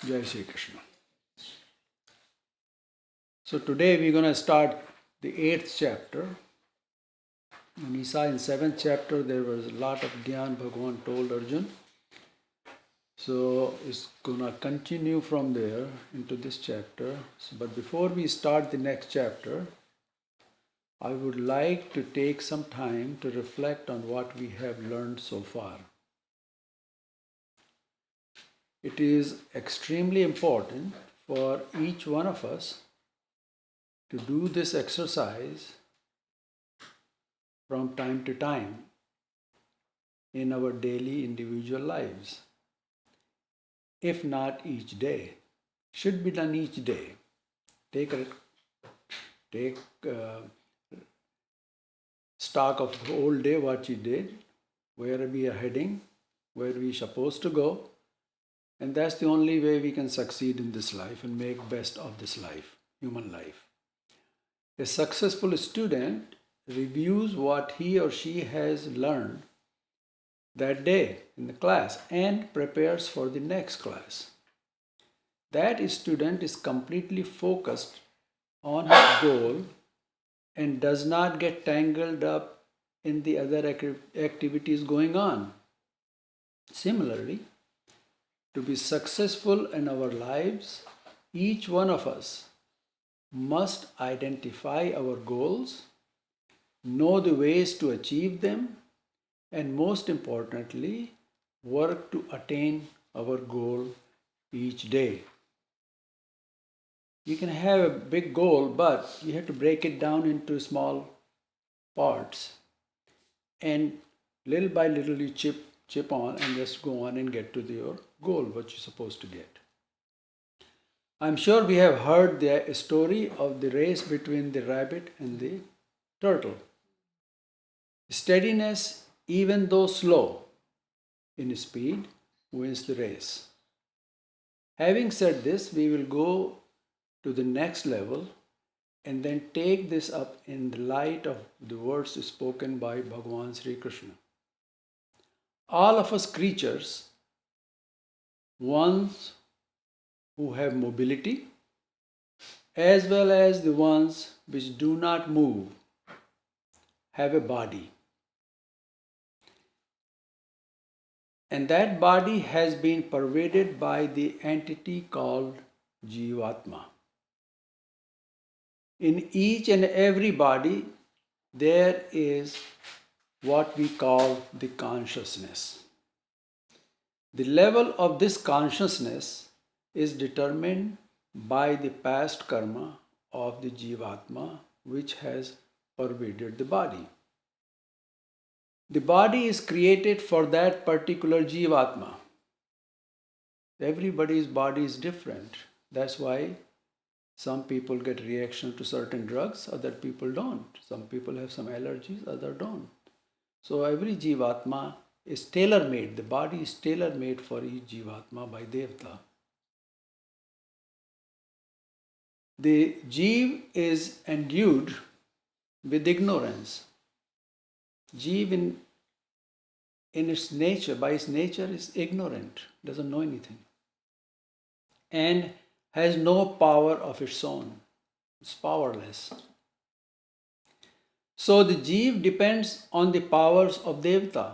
Jai Shri Krishna. So today we're going to start the 8th chapter. And we saw in 7th chapter there was a lot of Gyan Bhagavan told Arjun. So it's going to continue from there into this chapter. But before we start the next chapter, I would like to take some time to reflect on what we have learned so far. It is extremely important for each one of us to do this exercise from time to time in our daily individual lives. If not each day, should be done each day. Take stock of the whole day, what you did, where we are heading, where we are supposed to go, and that's the only way we can succeed in this life and make best of this life, human life. A successful student reviews what he or she has learned that day in the class and prepares for the next class. That student is completely focused on his goal and does not get tangled up in the other activities going on. Similarly, to be successful in our lives, each one of us must identify our goals, know the ways to achieve them, and most importantly, work to attain our goal each day. You can have a big goal, but you have to break it down into small parts, and little by little you chip on and just go on and get to your goal, what you're supposed to get. I'm sure we have heard the story of the race between the rabbit and the turtle. Steadiness, even though slow in speed, wins the race. Having said this, we will go to the next level and then take this up in the light of the words spoken by Bhagavan Sri Krishna. All of us creatures, ones who have mobility, as well as the ones which do not move, have a body. And that body has been pervaded by the entity called Jivatma. In each and every body, there is what we call the consciousness. The level of this consciousness is determined by the past karma of the Jivatma which has pervaded the body. The body is created for that particular Jivatma. Everybody's body is different. That's why some people get reaction to certain drugs, other people don't. Some people have some allergies, others don't. So every Jivatma is tailor-made. The body is tailor-made for each Jivatma by Devta. The Jeev is endued with ignorance. Jeev in its nature, by its nature, is ignorant, doesn't know anything, and has no power of its own. It's powerless. So the Jeev depends on the powers of Devta,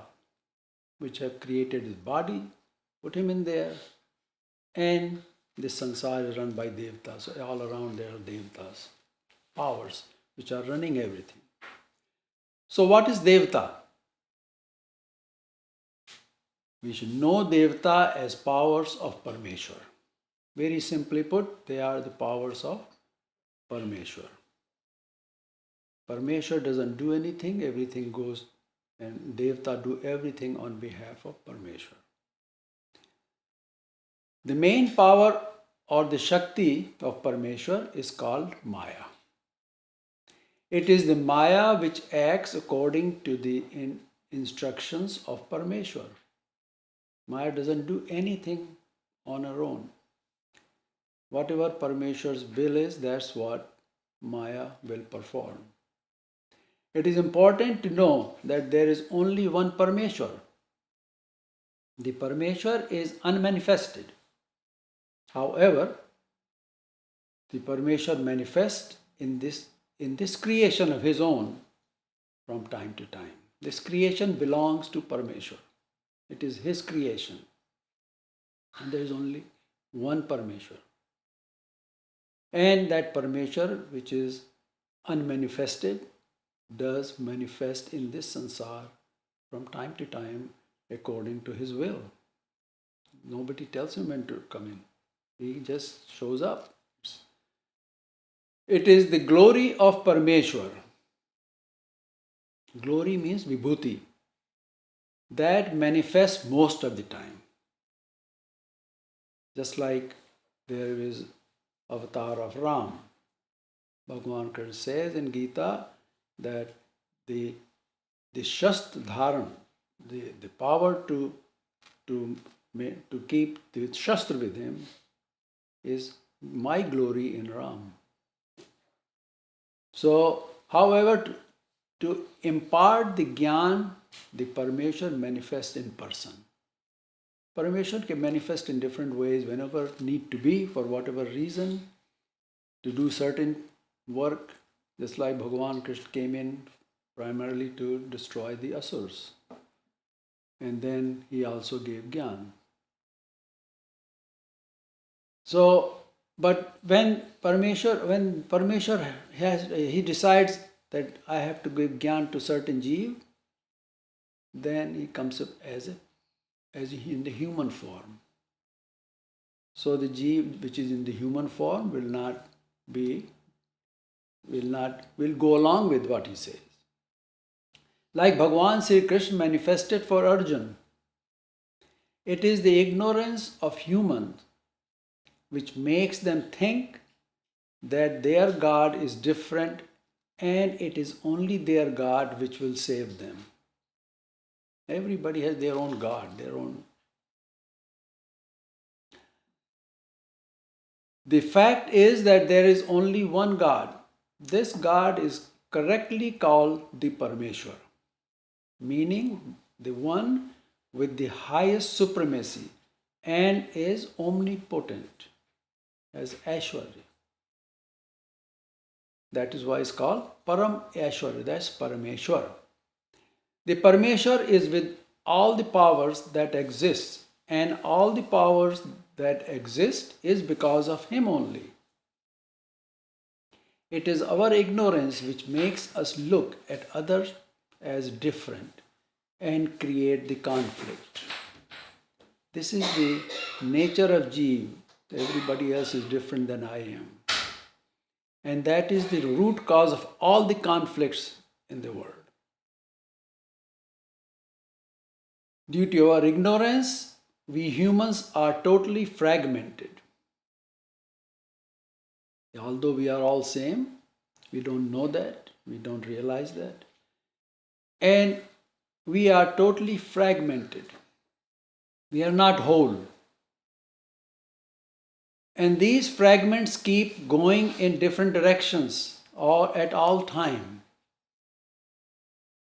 which have created his body, put him in there, and this sansar is run by Devtas. So all around there are Devtas, powers which are running everything. So what is Devta? We should know Devta as powers of Parmeshwar. Very simply put, they are the powers of Parmeshwar. Parmeshwar doesn't do anything, everything goes, and Devta do everything on behalf of Parmeshwar. The main power or the Shakti of Parmeshwar is called Maya. It is the Maya which acts according to the instructions of Parmeshwar. Maya doesn't do anything on her own. Whatever Parmeshwar's will is, that's what Maya will perform. It is important to know that there is only one Parmeshwar. The Parmeshwar is unmanifested. However, the Parmeshwar manifests in this creation of his own from time to time. This creation belongs to Parmeshwar. It is his creation. And there is only one Parmeshwar. And that Parmeshwar, which is unmanifested, does manifest in this sansar from time to time according to his will. Nobody tells him when to come in. He just shows up. It is the glory of Parmeshwar. Glory means vibhuti. That manifests most of the time. Just like there is avatar of Ram. Bhagavan Krishna says in Gita that the shastra dharan, the power to keep the shastra with him is my glory in Ram. So, however, to impart the jnana, the Parmeshwar manifests in person. Parmeshwar can manifest in different ways whenever need to be, for whatever reason, to do certain work, just like Bhagavan Krishna came in primarily to destroy the asurs. And then he also gave jnana. So, but when Parmeshwar he decides that I have to give jnana to certain jeev, then he comes up as in the human form. So the jeev which is in the human form will go along with what he says. Like Bhagavan Sri Krishna manifested for Arjuna, it is the ignorance of humans which makes them think that their God is different and it is only their God which will save them. Everybody has their own God, their own. The fact is that there is only one God. This God is correctly called the Parameshwar, meaning the one with the highest supremacy and is omnipotent as Aishwarya. That is why it's called Param Aishwarya, that's Parameshwar. The Parameshwar is with all the powers that exist, and all the powers that exist is because of him only. It is our ignorance which makes us look at others as different and create the conflict. This is the nature of Jeev. Everybody else is different than I am. And that is the root cause of all the conflicts in the world. Due to our ignorance, we humans are totally fragmented. Although we are all same, we don't know that, we don't realize that. And we are totally fragmented. We are not whole. And these fragments keep going in different directions or at all time.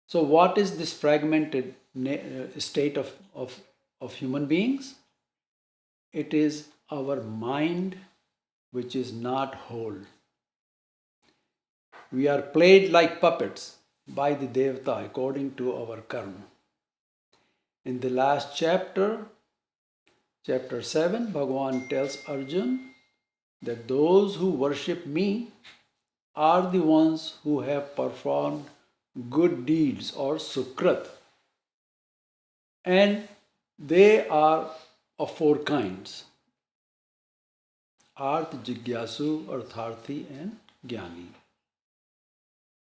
So what is this fragmented state of human beings? It is our mind which is not whole. We are played like puppets by the Devata according to our karma. In the last chapter, chapter 7, Bhagavan tells Arjuna that those who worship me are the ones who have performed good deeds or sukrat. And they are of four kinds: Arth, Jigyasu, Artharthi and Jnani.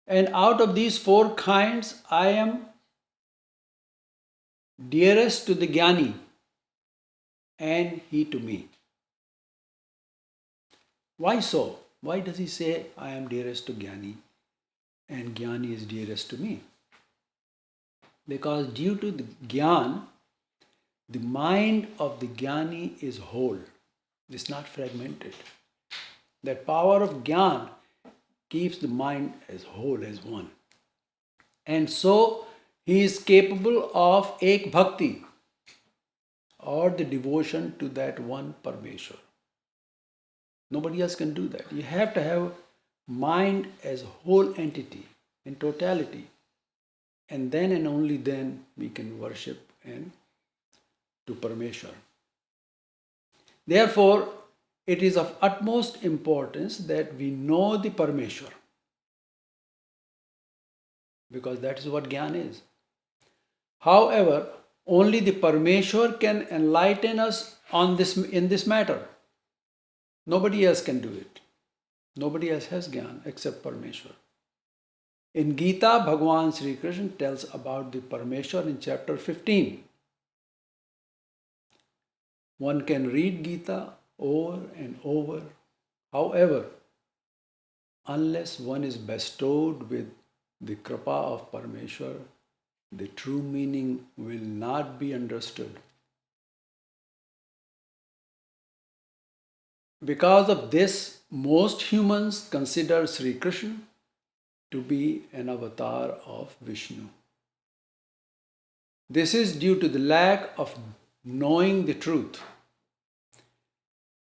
And out of these four kinds, I am dearest to the Jnani and he to me. Why so? Why does he say I am dearest to Jnani and Jnani is dearest to me? Because due to the Jnana, the mind of the Jnani is whole. It's not fragmented. That power of Jnana keeps the mind as whole as one. And so he is capable of ek bhakti or the devotion to that one Parmeshwar. Nobody else can do that. You have to have mind as a whole entity in totality. And then and only then we can worship and to Parameshwar. Therefore, it is of utmost importance that we know the Parameshwar, because that is what Gyan is. However, only the Parameshwar can enlighten us on this in this matter. Nobody else can do it. Nobody else has Gyan except Parameshwar. In Gita, Bhagavan Sri Krishna tells about the Parameshwar in chapter 15. One can read Gita over and over. However, unless one is bestowed with the Kripa of Parameshwar, the true meaning will not be understood. Because of this, most humans consider Sri Krishna to be an avatar of Vishnu. This is due to the lack of knowing the truth.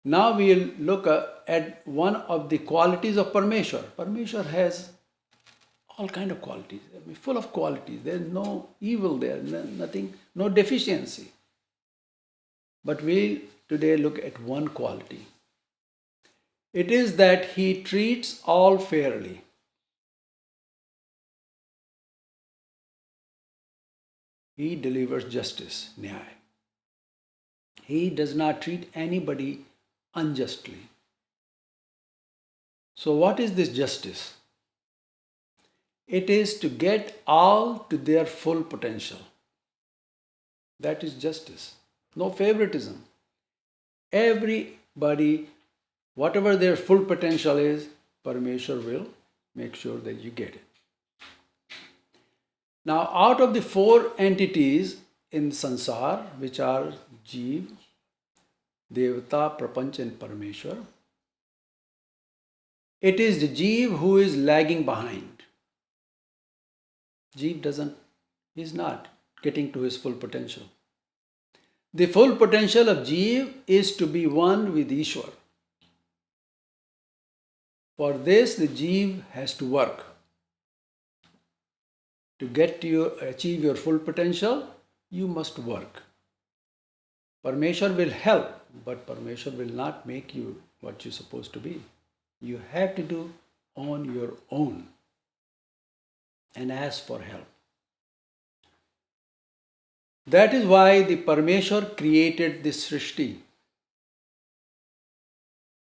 Now we will look at one of the qualities of Parameshwar. Parameshwar has all kind of qualities, full of qualities. There is no evil there, nothing, no deficiency. But we'll today look at one quality. It is that he treats all fairly. He delivers justice, nyaya. He does not treat anybody unjustly. So what is this justice? It is to get all to their full potential. That is justice. No favoritism. Everybody, whatever their full potential is, Parameshwar will make sure that you get it. Now, out of the four entities in Sansar, which are Jeev, Devata, Prapanch and Parameshwar, it is the Jeev who is lagging behind. Jeev is not getting to his full potential. The full potential of Jeev is to be one with Ishwar. For this, the Jeev has to work. To achieve your full potential, you must work. Parameshwar will help, but Parameshwar will not make you what you're supposed to be. You have to do on your own and ask for help. That is why the Parameshwar created this Srishti.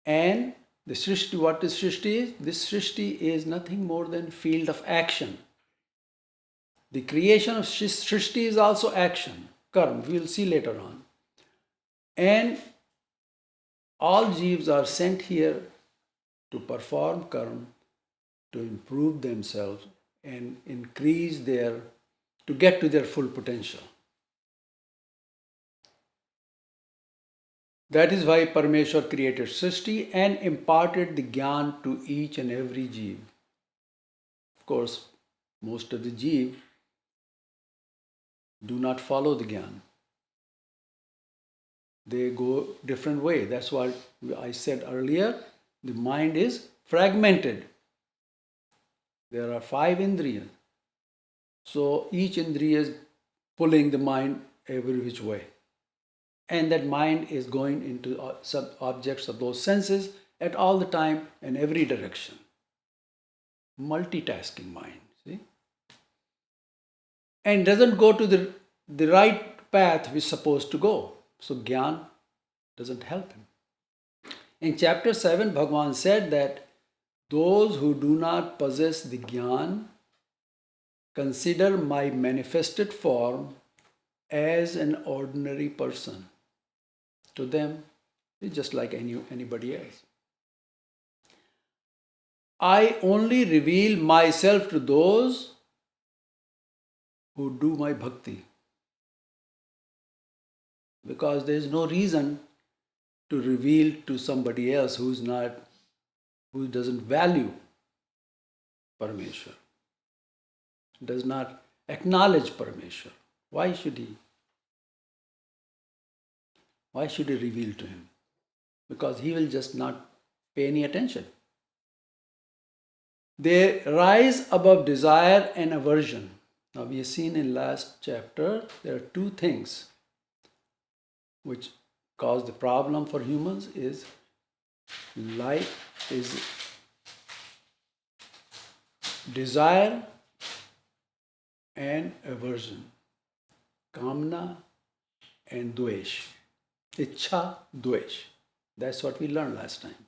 And the Srishti, what is Srishti? This Srishti is nothing more than field of action. The creation of Srishti is also action, karma, we will see later on. And all Jeevs are sent here to perform karma, to improve themselves and increase to get to their full potential. That is why Parameshwar created Srishti and imparted the Gyan to each and every Jeev. Of course, most of the Jeev do not follow the Gyan. They go different way. That's what I said earlier. The mind is fragmented. There are 5 indriyas. So each indriya is pulling the mind every which way. And that mind is going into some objects of those senses at all the time in every direction. Multitasking mind, see? And doesn't go to the right path which is supposed to go. So Gyan doesn't help him. In chapter 7, Bhagavan said that those who do not possess the Gyan consider my manifested form as an ordinary person. To them, it's just like anybody else. I only reveal myself to those who do my bhakti. Because there is no reason to reveal to somebody else who doesn't value Parameshwar, does not acknowledge Parameshwar. Why should he? Why should he reveal to him? Because he will just not Pay any attention. They rise above desire and aversion. Now we have seen in last chapter there are two things which cause the problem for humans is desire and aversion, kamna and dvesh, ichha, dvesh. That's what we learned last time.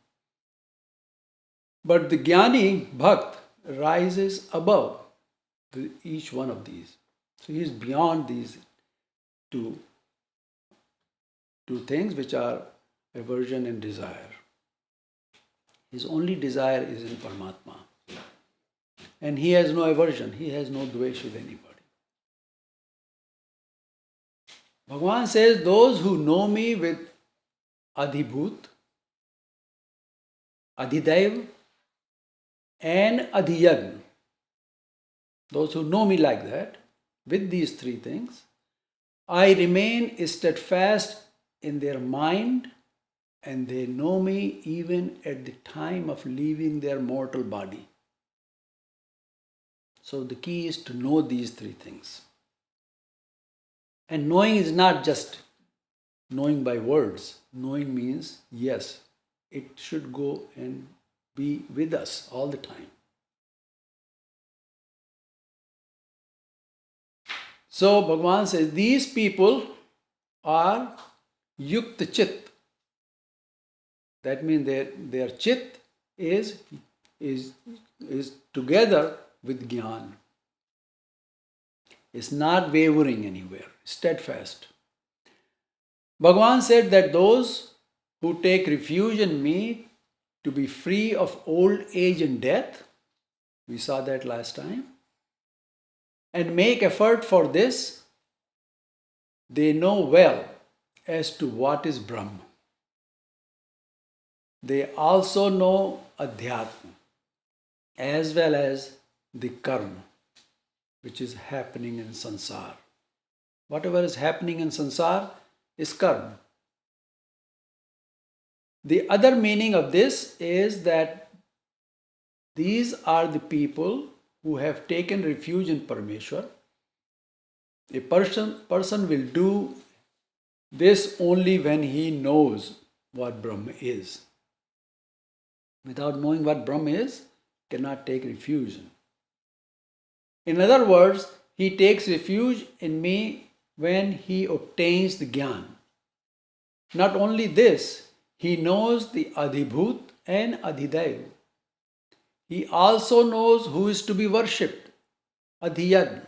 But the jnani, bhakt, rises above each one of these. So he is beyond these two things which are aversion and desire. His only desire is in Paramatma. And he has no aversion, he has no dvesh with anybody. Bhagavan says, those who know me with Adhibhut, Adhidaiv, and Adhiyagn, those who know me like that, with these three things, I remain steadfast in their mind, and they know me even at the time of leaving their mortal body. So the key is to know these three things. And knowing is not just knowing by words. Knowing means, yes, it should go and be with us all the time. So Bhagavan says, these people are yukta chit. That means their chit is together with jnana. It's not wavering anywhere, steadfast. Bhagavan said that those who take refuge in me to be free of old age and death, we saw that last time, and make effort for this, they know well as to what is Brahma. They also know Adhyatma as well as the karma which is happening in sansar. Whatever is happening in sansar is karma. The other meaning of this is that these are the people who have taken refuge in Parameshwar. A person will do this only when he knows what Brahma is. Without knowing what Brahma is, cannot take refuge. In other words, he takes refuge in me when he obtains the Gyan. Not only this, he knows the Adhibhut and Adhidaiv. He also knows who is to be worshipped, Adhiyagna.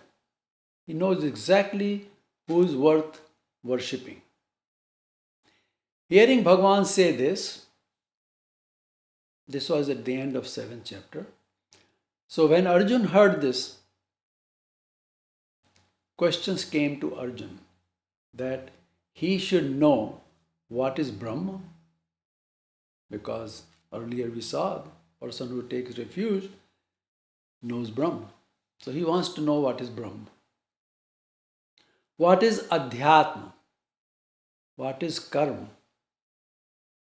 He knows exactly who is worth worshipping. Hearing Bhagavan say this was at the end of 7th chapter. So when Arjun heard this, questions came to Arjun that he should know what is Brahma, because earlier we saw the person who takes refuge knows Brahma. So he wants to know what is Brahma. What is Adhyatma? What is Karma?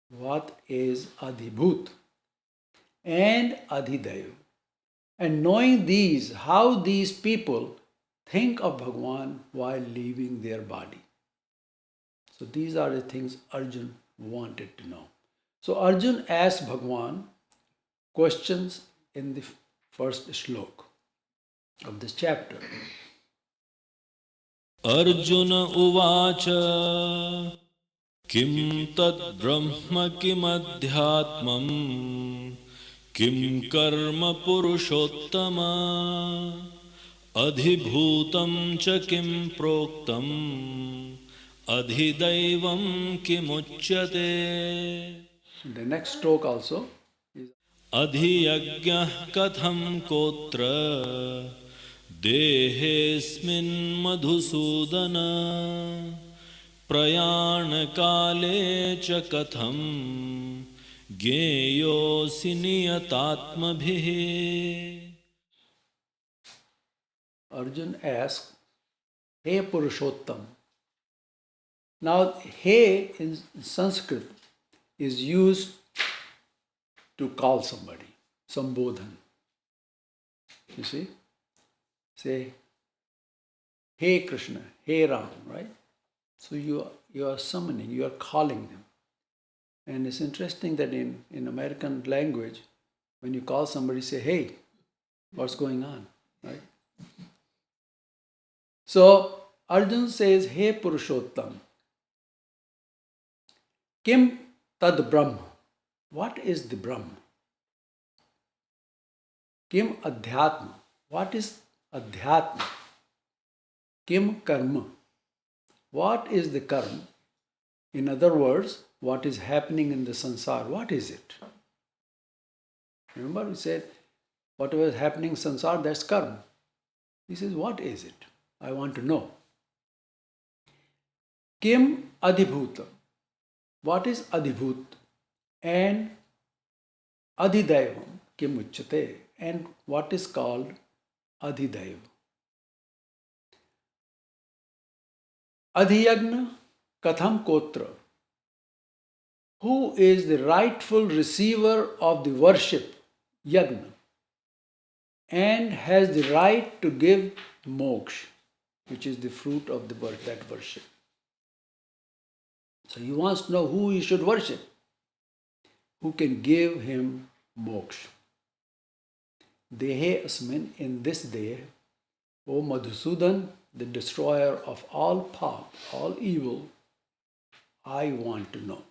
What is Adhibhut? And Adhidaiv. And knowing these, how these people think of Bhagavan while leaving their body. So these are the things Arjun wanted to know. So Arjun asked Bhagavan questions in the first slok of this chapter. Arjuna uvacha kim tad brahma kim adhyatmam kim karma purushottama adhibhutam cha kim proktam adhidaivam kim uchyate. The next stroke also is adhiyajñah katham kotra देहेऽस्मिन् मधुसूदन प्रयाणकाले च कथं ज्ञेयोऽसि नियतात्मभिः. Arjun asked, Hey Purushottam. Now, Hey in Sanskrit is used to call somebody, sambodhan. You see? Say, hey Krishna, hey Ram, right? So you are summoning, you are calling them. And it's interesting that in American language, when you call somebody, say, hey, what's going on, right? So Arjun says, hey Purushottam, kim tad Brahma? What is the Brahma? Kim adhyatma? What is adhyatma? Kim karma? What is the karma? In other words, what is happening in the sansar? What is it? Remember we said, whatever is happening in sansar, that's karma. He says, what is it? I want to know. Kim adhibhuta? What is adhibhut? And adhidaivam kim uchyate? And what is called adhidaiva? Adhiyagna katham kotra? Who is the rightful receiver of the worship, yagna, and has the right to give moksha, which is the fruit of that worship. So he wants to know who he should worship, who can give him moksha. Dehe asmin, in this day, O Madhusudan, the destroyer of all pap, all evil, I want to know.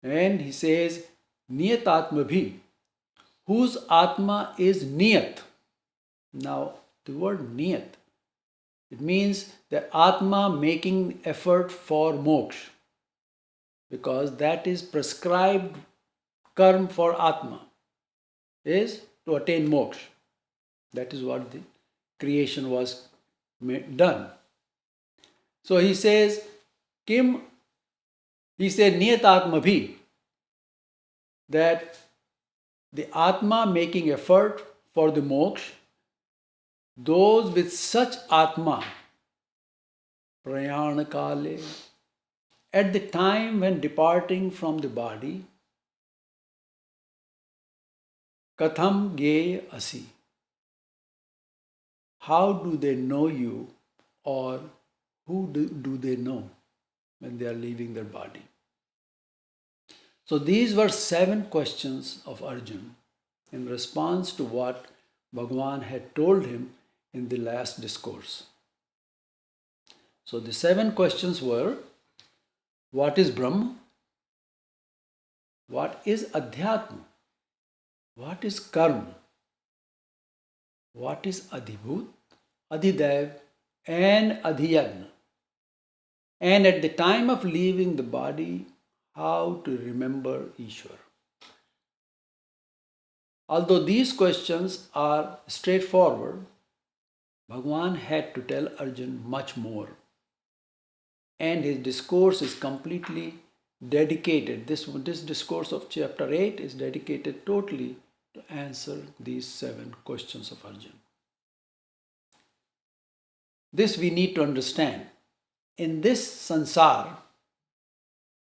And he says, Niyat Atma bhi, whose Atma is Niyat. Now, the word Niyat, it means the Atma making effort for moksha, because that is prescribed karma for Atma, is to attain moksha. That is what the creation was done. So he says, Kim, he said, Niyat Atma bhi, that the Atma making effort for the moksha, those with such Atma, prayana kale, at the time when departing from the body, katham geya asi, how do they know you, or who do they know when they are leaving their body? So these were 7 questions of Arjun in response to what Bhagavan had told him in the last discourse. So the 7 questions were, what is Brahma? What is Adhyatma? What is Karma? What is Adhibhut, Adhidev, and Adhiyagna? And at the time of leaving the body, how to remember Ishwar? Although these questions are straightforward, Bhagavan had to tell Arjun much more. And his discourse is completely dedicated. This discourse of chapter 8 is dedicated totally to answer these 7 questions of Arjun. This we need to understand. In this sansar,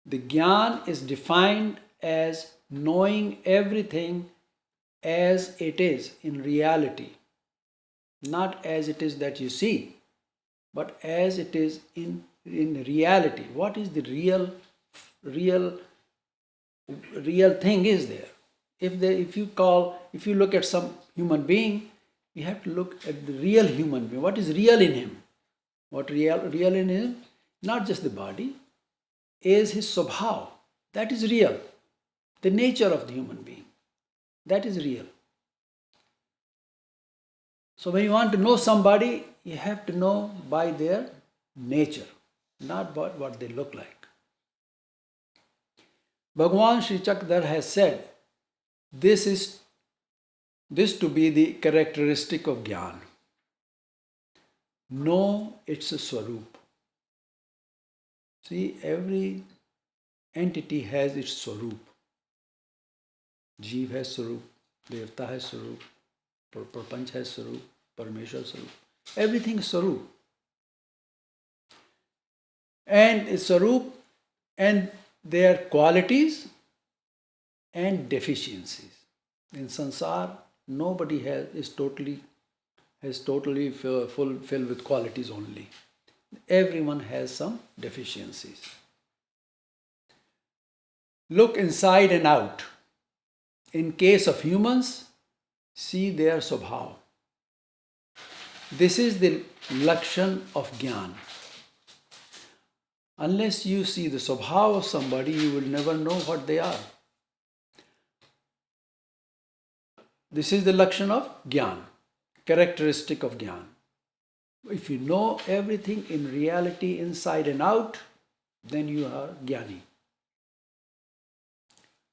the Gyan is defined as knowing everything as it is in reality. Not as it is that you see, but as it is in reality. What is the real thing is there? If you look at some human being, you have to look at the real human being. What is real in him? What real in him? Not just the body, is his subhav. That is real. The nature of the human being. That is real. So when you want to know somebody, you have to know by their nature, not by what they look like. Bhagavan Sri Chakradhar has said, this to be the characteristic of Gyan. Know its swarup. See, every entity has its swarup. Jeev has swarup, Devta has swarup, Prapanch has swarup, Parmeshwar swarup. Everything is swarup. And it's swarup, and their qualities and deficiencies. In sansar, nobody is totally filled with qualities only. Everyone has some deficiencies. Look inside and out. In case of humans, see their swabhav. This is the lakshan of jnana. Unless you see the swabhav of somebody, you will never know what they are. This is the lakshan of jnana, characteristic of jnana. If you know everything in reality inside and out, then you are jnani.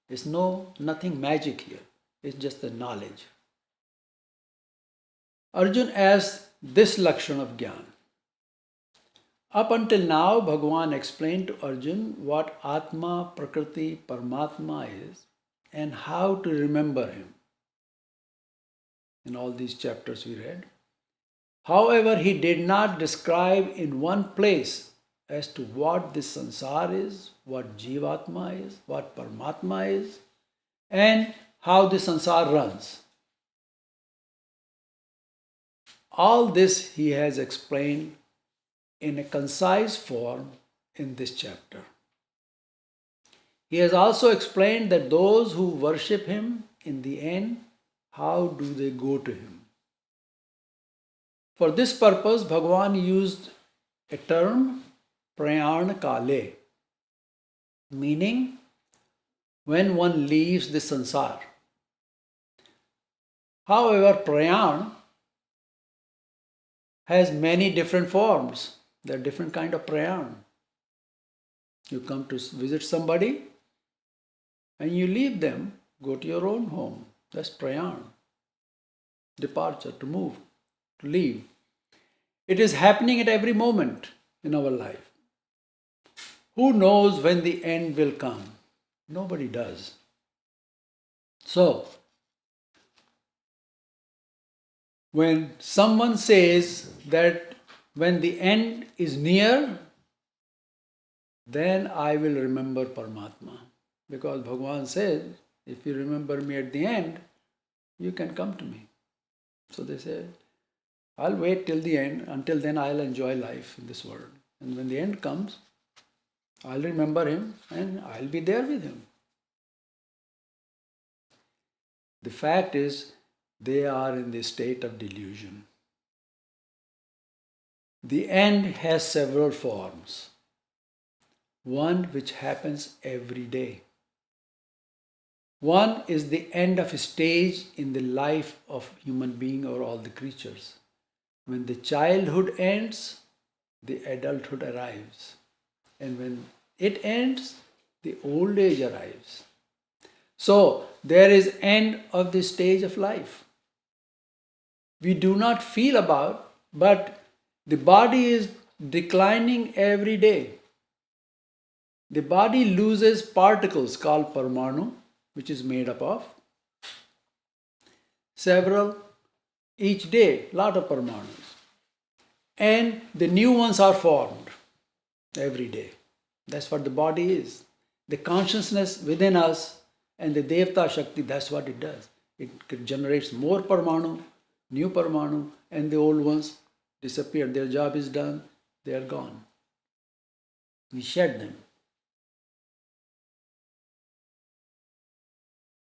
There's nothing magic here. It's just the knowledge. Arjun asked this lakshan of jnana. Up until now, Bhagavan explained to Arjun what Atma, Prakriti, Paramatma is and how to remember him. In all these chapters we read. However, he did not describe in one place as to what this sansar is, what Jivatma is, what Paramatma is, and how the sansar runs. All this he has explained in a concise form in this chapter. He has also explained that those who worship him, in the end, how do they go to him? For this purpose, Bhagavan used a term, prayan kale, meaning when one leaves the sansar. However, prayan has many different forms. There are different kind of prayan. You come to visit somebody and you leave them, go to your own home. That's prayan. Departure, to move, to leave. It is happening at every moment in our life. Who knows when the end will come? Nobody does. So, when someone says that when the end is near, then I will remember Paramatma. Because Bhagavan said, if you remember me at the end, you can come to me. So they say, I'll wait till the end. Until then, I'll enjoy life in this world. And when the end comes, I'll remember him and I'll be there with him. The fact is, they are in the state of delusion. The end has several forms. One which happens every day. One is the end of a stage in the life of human being or all the creatures. When the childhood ends, the adulthood arrives. And when it ends, the old age arrives. So, there is end of the stage of life. We do not feel about, but the body is declining every day. The body loses particles called parmanu, which is made up of several each day, lot of parmanus. And the new ones are formed every day. That's what the body is. The consciousness within us and the Devta Shakti, that's what it does. It generates more parmanu, new parmanu, and the old ones disappear. Their job is done, they are gone. We shed them.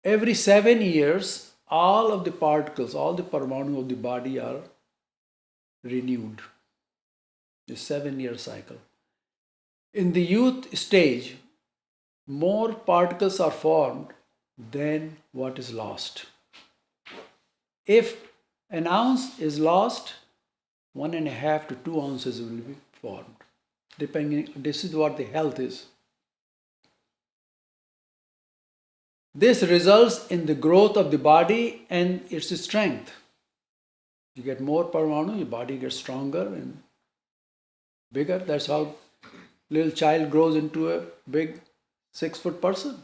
Every 7 years, all of the particles, all the parmanu of the body are renewed. The 7-year cycle. In the youth stage, more particles are formed than what is lost. If an ounce is lost, 1.5 to 2 ounces will be formed. Depending, this is what the health is. This results in the growth of the body and its strength. You get more parmanu, your body gets stronger and bigger. That's how little child grows into a big 6-foot person.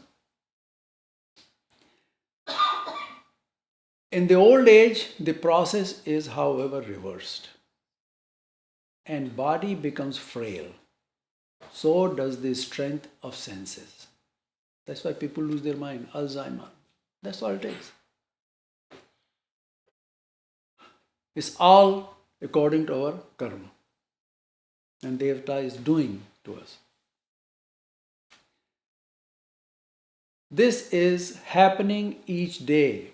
In the old age, the process is, however, reversed. And body becomes frail. So does the strength of senses. That's why people lose their mind, Alzheimer. That's all it is. It's all according to our karma. And Devata is doing to us. This is happening each day,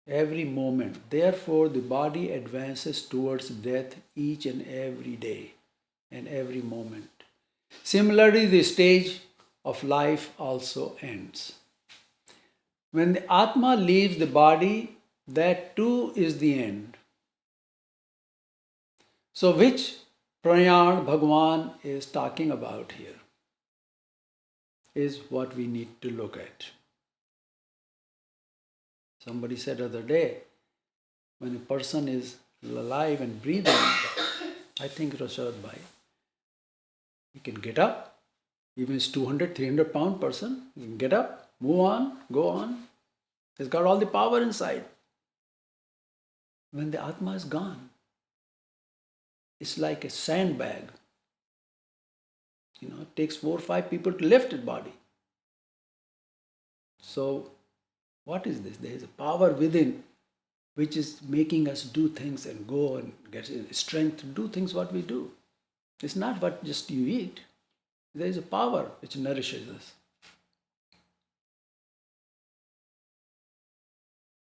every moment. Therefore, the body advances towards death each and every day and every moment. Similarly, the stage of life also ends. When the Atma leaves the body, that too is the end. So, which prayan Bhagavan is talking about here is what we need to look at. Somebody said the other day, when a person is alive and breathing, I think it was Shrimad Bhai, he can get up. Even if it's 200, 300 pound person, he can get up, move on, go on. He's got all the power inside. When the Atma is gone, it's like a sandbag. It takes 4 or 5 people to lift his body. So, what is this? There is a power within which is making us do things and go and get strength to do things what we do. It's not what just you eat. There is a power which nourishes us.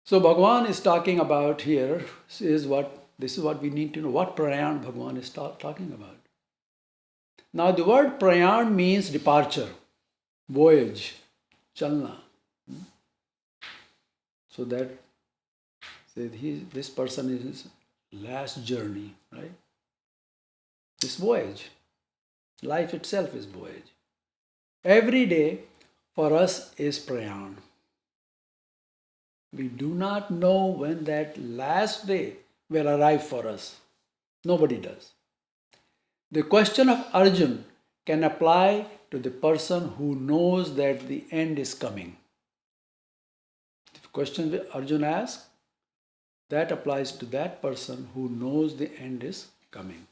So Bhagavan is talking about here, this is what we need to know, what prayan Bhagavan is talking about. Now the word prayan means departure, voyage, chalna. So that this person is his last journey, right? This voyage. Life itself is voyage. Every day for us is prayan. We do not know when that last day will arrive for us. Nobody does. The question of Arjun can apply to the person who knows that the end is coming. The question that Arjun asks, that applies to that person who knows the end is coming.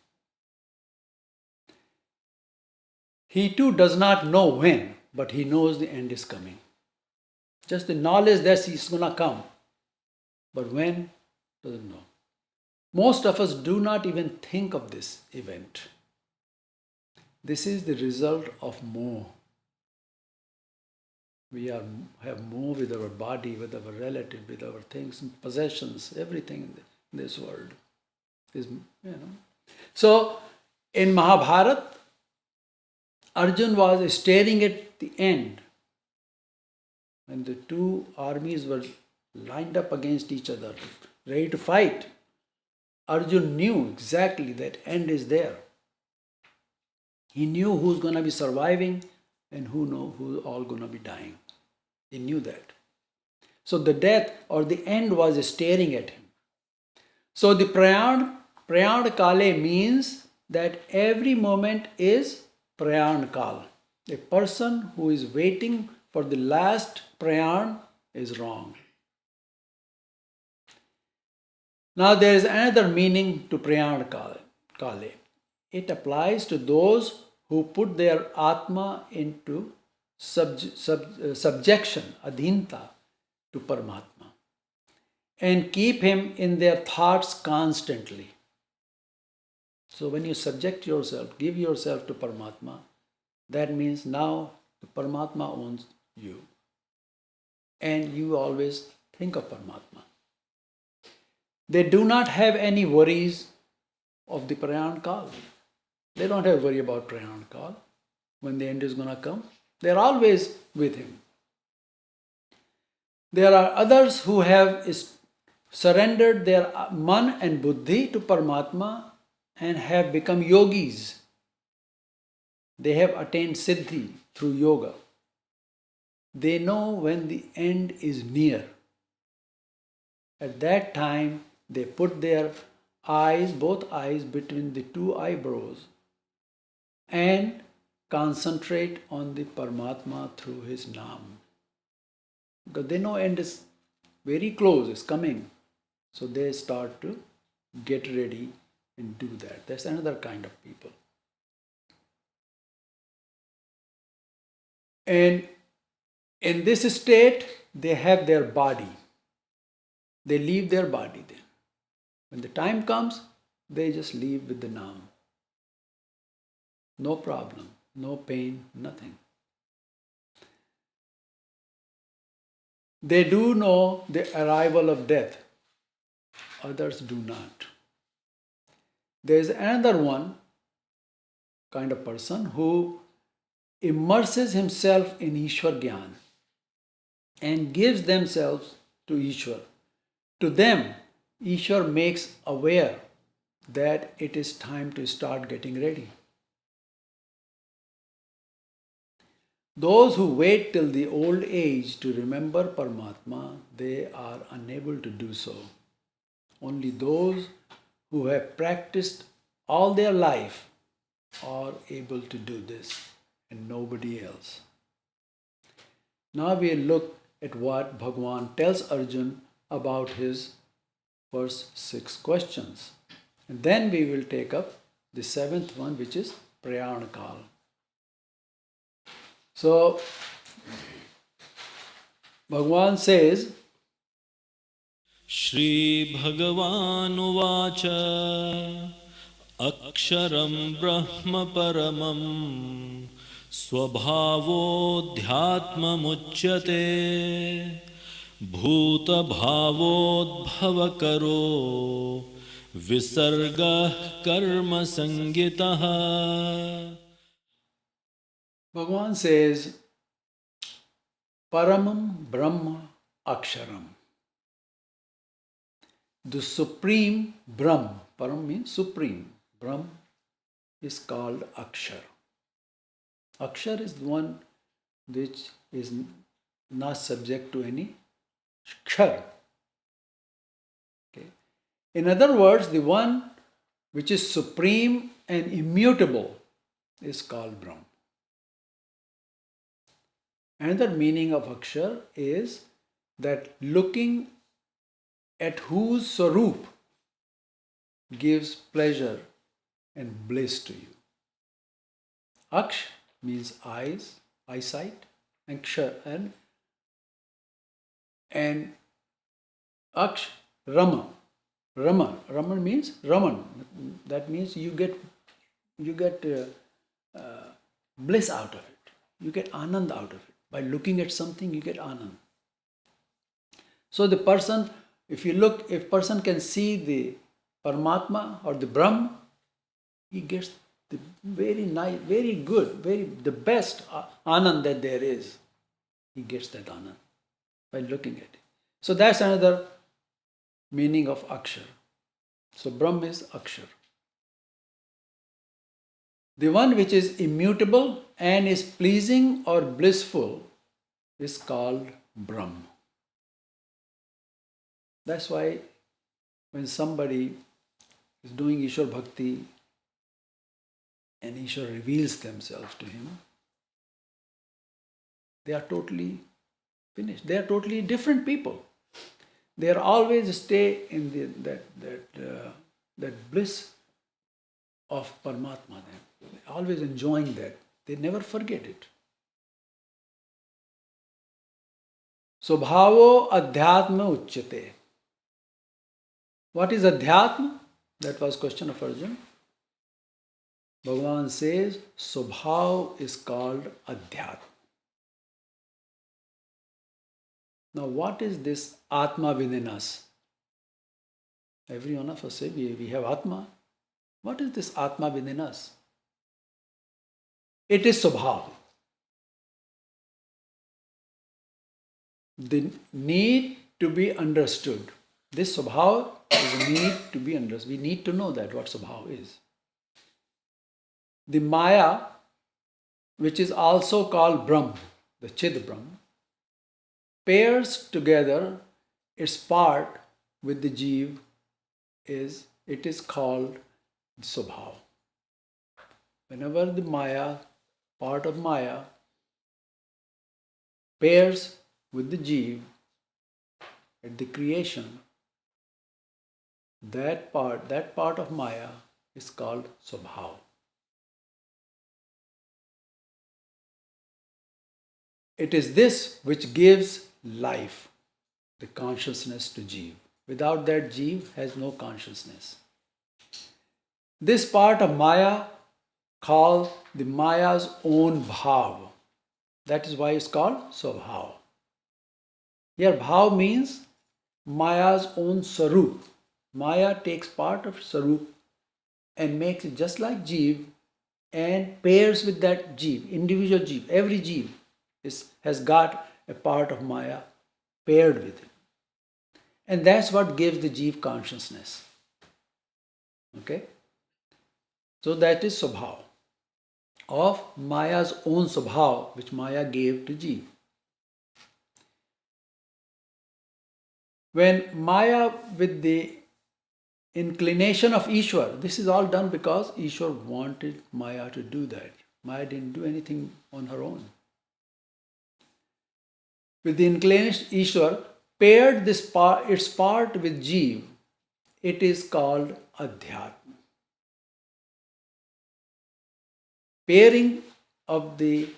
He too does not know when, but he knows the end is coming. Just the knowledge that he's going to come. But when, doesn't know. Most of us do not even think of this event. This is the result of moh. We have moh with our body, with our relative, with our things, possessions, everything in this world. So, in Mahabharata, Arjun was staring at the end. When the two armies were lined up against each other, ready to fight, Arjun knew exactly that end is there. He knew who's going to be surviving and who's all going to be dying. He knew that. So the death or the end was staring at him. So the prayan kale means that every moment is prayan kal. A person who is waiting for the last prayan is wrong. Now there is another meaning to prayan kale. It applies to those who put their Atma into subjection, adhinta, to Paramatma and keep him in their thoughts constantly. So when you subject yourself, give yourself to Paramatma, that means now the Paramatma owns you. And you always think of Paramatma. They do not have any worries of the prayan kal. They don't have worry about prayan kal. When the end is going to come, they're always with him. There are others who have surrendered their man and buddhi to Paramatma and have become yogis. They have attained siddhi through yoga. They know when the end is near. At that time, they put their eyes, both eyes, between the two eyebrows and concentrate on the Paramatma through his Naam. Because they know end is very close, it's coming. So they start to get ready and do that. That's another kind of people. And In this state, they have their body. They leave their body then. When the time comes, they just leave with the Nam. No problem, no pain, nothing. They do know the arrival of death. Others do not. There is another one kind of person who immerses himself in Ishwar Gyan and gives themselves to Ishwar. To them, Ishwar makes aware that it is time to start getting ready. Those who wait till the old age to remember Paramatma, they are unable to do so. Only those who have practiced all their life are able to do this, and nobody else. Now we look at what Bhagavan tells Arjun about his first 6 questions. And then we will take up the 7th one, which is Prayanakal. So, Bhagavan says, Shri Bhagavanuvāca Aksharam Brahma Paramam Svabhavoddhyatmamuchyate Bhuta Bhavodbhavakaro Visarga Karma Sangitaha. Bhagavan says, Paramam Brahma Aksharam. The supreme Brahm, Param means supreme, Brahm is called Akshar. Akshar is the one which is not subject to any Kshar. Okay. In other words, the one which is supreme and immutable is called Brahm. Another meaning of Akshar is that looking at whose Swarup gives pleasure and bliss to you. Aksh means eyes, eyesight, and Kshar and Aksh Rama. Rama means Raman. That means you get bliss out of it. You get anand out of it. By looking at something, you get anand. So the person, if person can see the Paramatma or the Brahm, he gets the very nice, very good, the best anand that there is. He gets that anand by looking at it. So that's another meaning of Akshar. So Brahm is Akshar. The one which is immutable and is pleasing or blissful is called Brahm. That's why when somebody is doing Ishwar Bhakti and Ishwar reveals themselves to him, they are totally finished. They are totally different people. They are always stay in that bliss of Paramatma. Always enjoying that. They never forget it. Swabhavo adhyatma uchyate. What is adhyatma? That was question of Arjun. Bhagavan says Swabhav is called adhyatma. Now what is this Atma within us? Every one of us say we have Atma. What is this Atma within us? It is Swabhav. The need to be understood. This Swabhav is a need to be understood. We need to know that what Swabhav is. The Maya, which is also called Brahm, the Chid Brahm, pairs together its part with the Jeev, it is called Swabhav. Whenever the Maya, part of Maya, pairs with the Jeev at the creation, that part of Maya is called Swabhav. it is this which gives life, the consciousness to Jeev. Without that, Jeev has no consciousness. This part of Maya called the Maya's own bhav. That is why it's called Swabhav. Here, bhav means Maya's own sarup. Maya takes part of sarup and makes it just like Jeev and pairs with that Jeev, individual Jeev. Every Jeev has got a part of Maya paired with it. And that's what gives the Jeev consciousness. Okay? So that is Swabhav of Maya's own Swabhav, which Maya gave to Jeev. When Maya, with the inclination of Ishwar, this is all done because Ishwar wanted Maya to do that. Maya didn't do anything on her own. With the inclination Ishwar, paired its part with Jeev, it is called Adhyatma. Pairing of the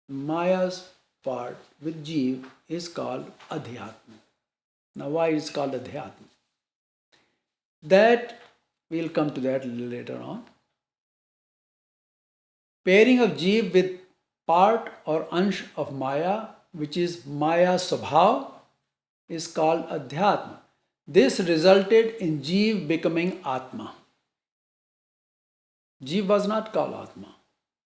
Maya's part with Jeev is called Adhyatma. Now, why is it called Adhyatma? That, we'll come to that a little later on. Pairing of Jeev with part or ansh of Maya, which is Maya's Swabhav, is called Adhyatma. This resulted in Jeev becoming Atma. Jeev was not called Atma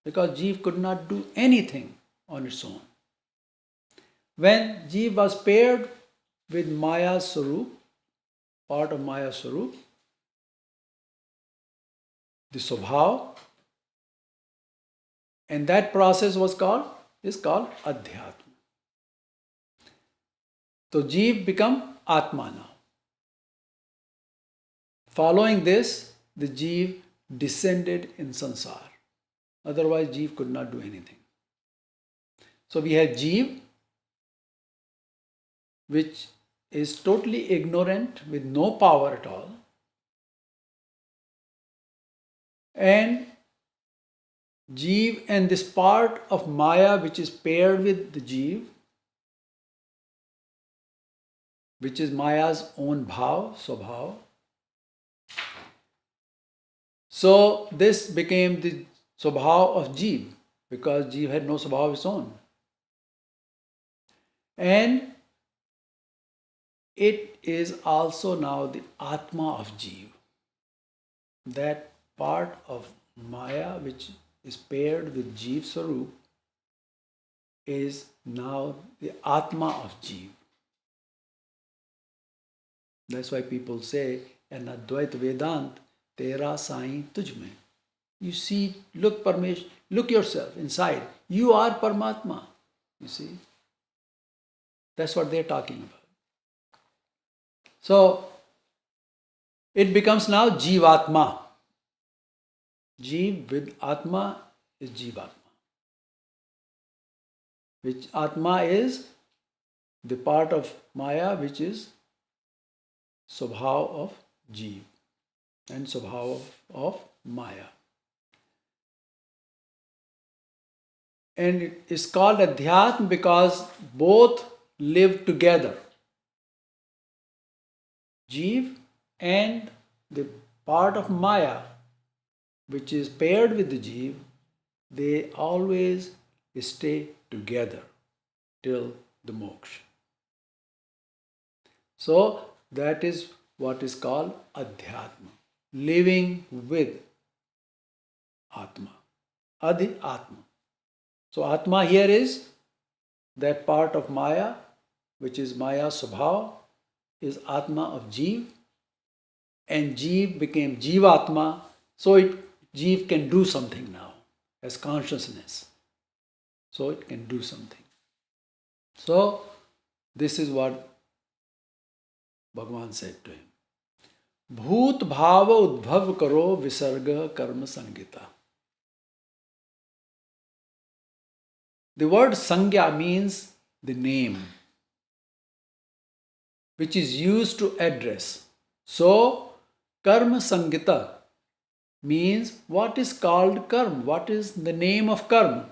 because Jeev could not do anything on its own. When Jeev was paired with Maya's Sarup, part of Maya's Sarup, the Swabhav, and that process is called Adhyatma. So Jeev become Atma now. Following this, the Jeev descended in Sansar. Otherwise, Jeev could not do anything. So we have Jeev, which is totally ignorant with no power at all. And Jeev and this part of Maya which is paired with the Jeev, which is Maya's own bhav, Swabhav. So this became the Swabhav of Jeev because Jeev had no Swabhav of its own. And it is also now the Atma of Jeev. That part of Maya which is paired with Jeev Sarup is now the Atma of Jeev. That's why people say, an Advait Vedant, Tera Sai Tujme. You see, look yourself inside. You are Paramatma. You see? That's what they're talking about. So, it becomes now Jivatma. Jeev with Atma is Jivatma. Which Atma is the part of Maya which is Swabhav of Jeev and Swabhav of Maya. And it is called Adhyatma because both live together. Jeev and the part of Maya which is paired with the Jeev, they always stay together till the moksha. So that is what is called Adhyatma, living with Atma, Adi Atma. So Atma here is that part of Maya, which is Maya's Swabhav, is Atma of Jeev, and Jeev became Jivatma, so Jeev can do something now as consciousness. So it can do something. So this is what Bhagavan said to him. Bhut bhava udbhav karo visarga karma sangita. The word sangya means the name, which is used to address. So, karma sangita means what is called karma, what is the name of karma.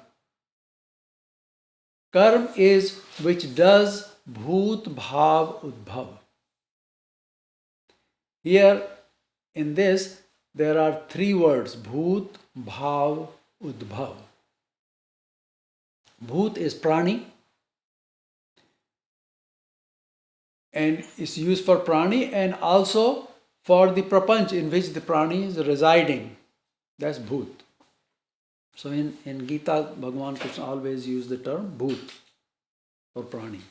Karma is which does bhoot bhav udbhav. Here in this there are three words: bhoot, bhav, udbhav. Bhoot is prani and is used for prani and also for the prapanch in which the prani is residing. That's bhoot. So in Gita, Bhagavan Krishna always use the term bhoot for prani.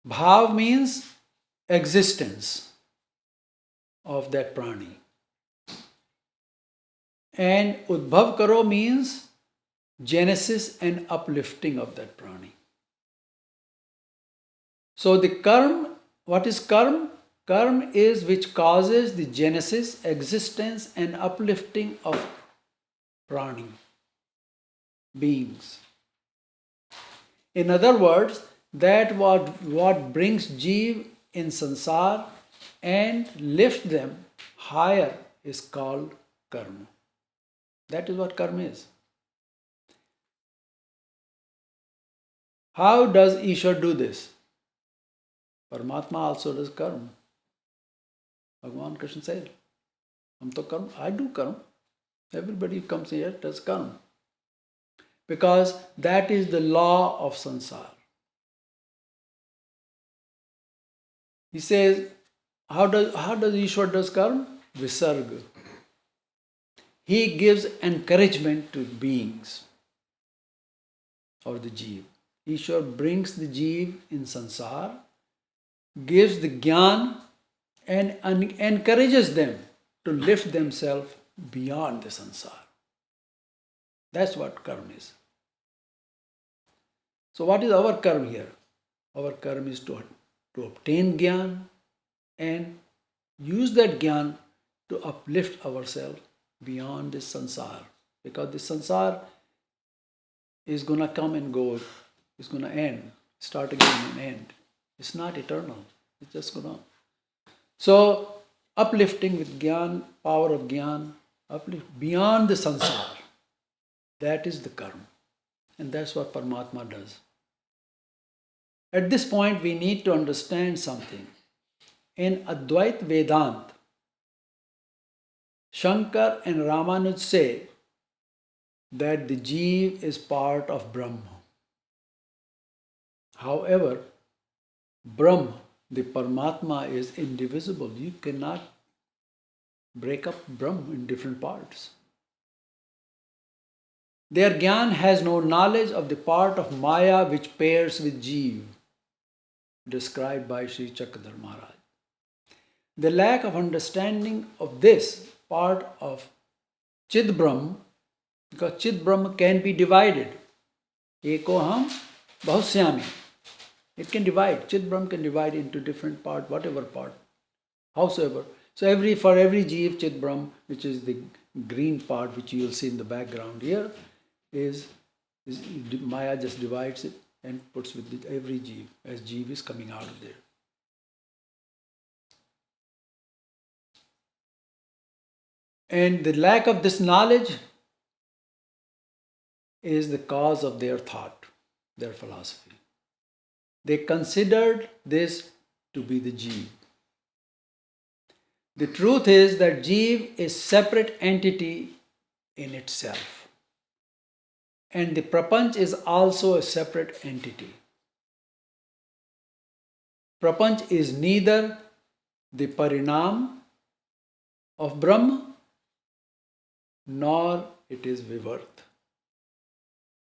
Bhav means existence of that prani. And udbhav karo means genesis and uplifting of that prani. So the karma, what is karma? Karma is which causes the genesis, existence and uplifting of prani, beings. In other words, that what brings jeev in sansar and lift them higher is called karma. That is what karma is. How does Ishwar do this? Paramatma also does karma. Bhagavan Krishna said, I do karma. Everybody who comes here does karma. Because that is the law of sansar. He says, how does Ishwar does karma? Visarga. He gives encouragement to beings or the jeev. Ishwar brings the jeev in sansar, gives the jnana and encourages them to lift themselves beyond the sansar. That's what karma is. So what is our karma here? Our karma is to obtain jnana and use that jnana to uplift ourselves beyond this sansar. Because this sansar is going to come and go. It's going to end. Start again and end. It's not eternal. It's just going to. So, uplifting with jnana, power of jnana, uplift beyond the sansar. That is the karma. And that's what Paramatma does. At this point, we need to understand something. In Advait Vedant, Shankar and Ramanuj say that the jeev is part of Brahma. However, Brahma, the Paramatma, is indivisible. You cannot break up Brahma in different parts. Their jnana has no knowledge of the part of Maya which pairs with jeev, described by Sri Chakradhar Maharaj. The lack of understanding of this part of Chid Brahma, because Chid Brahma can be divided. Ekoham Bahusyami. It can divide. Chid Brahma can divide into different part, whatever part, howsoever. So for every jeev, Chid Brahma, which is the green part, which you will see in the background here, is Maya just divides it and puts with every jeev, as jeev is coming out of there. And the lack of this knowledge is the cause of their thought, their philosophy. They considered this to be the jeev. The truth is that jeev is separate entity in itself. And the prapanch is also a separate entity. Prapanch is neither the parinam of Brahma nor it is vivarth.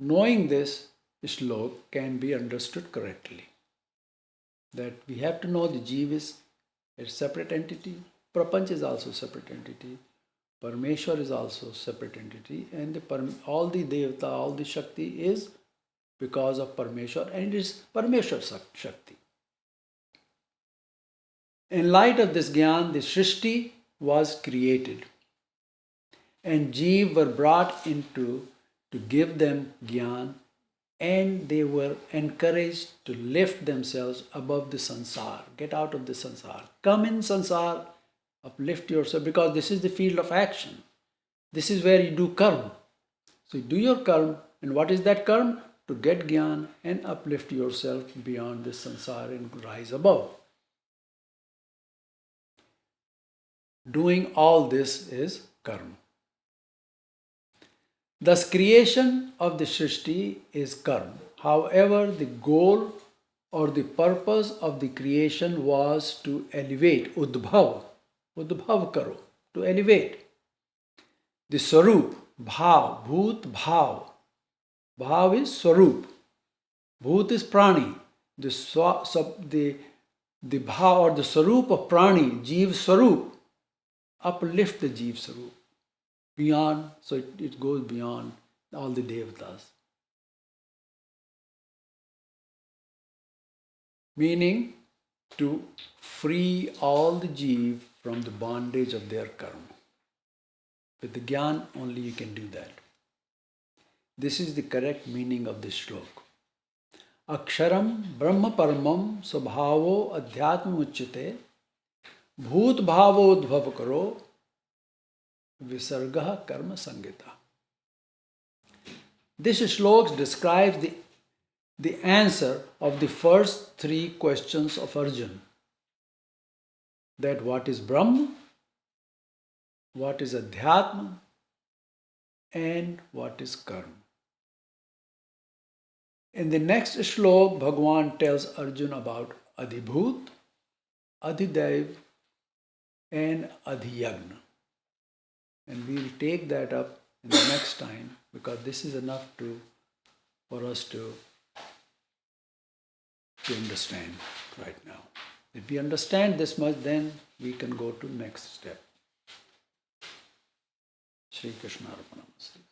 Knowing this shlok can be understood correctly. That we have to know the jeev is a separate entity, prapanch is also a separate entity, Parmeshwar is also a separate entity, and all the devata, all the shakti is because of Parmeshwar, and it is Parmeshwar Shakti. In light of this jnana, the Srishti was created, and jeev were brought into to give them jnana, and they were encouraged to lift themselves above the sansar, get out of the sansar, come in sansar, uplift yourself, because this is the field of action. This is where you do karma. So do your karma. And what is that karma? To get jnana and uplift yourself beyond this samsara and rise above. Doing all this is karma. Thus, creation of the Srishti is karma. However, the goal or the purpose of the creation was to elevate, udbhav karo, to elevate the swarup, bhav, bhut, bhav. Bhav is swarup, bhut is prani. The bhav or the swarup of prani, jeev swarup, uplift the jeev swarup beyond, so it goes beyond all the devatas. Meaning to free all the jeev from the bondage of their karma. With the jnana only you can do that. This is the correct meaning of this shloka. Aksharam Brahma Paramam Swabhavo Adhyatma Uchyate Bhut Bhavo Udbhav Karo Visarga Karma Sangita. This shloka describes the answer of the first three questions of Arjuna. That what is Brahma, what is Adhyatma, and what is Karma. In the next shloka, Bhagavan tells Arjuna about Adhibhut, Adhidev, and Adhiyagna. And we will take that up in the next time, because this is enough for us to understand right now. If we understand this much, then we can go to next step. Shri Krishna Arpanamastu.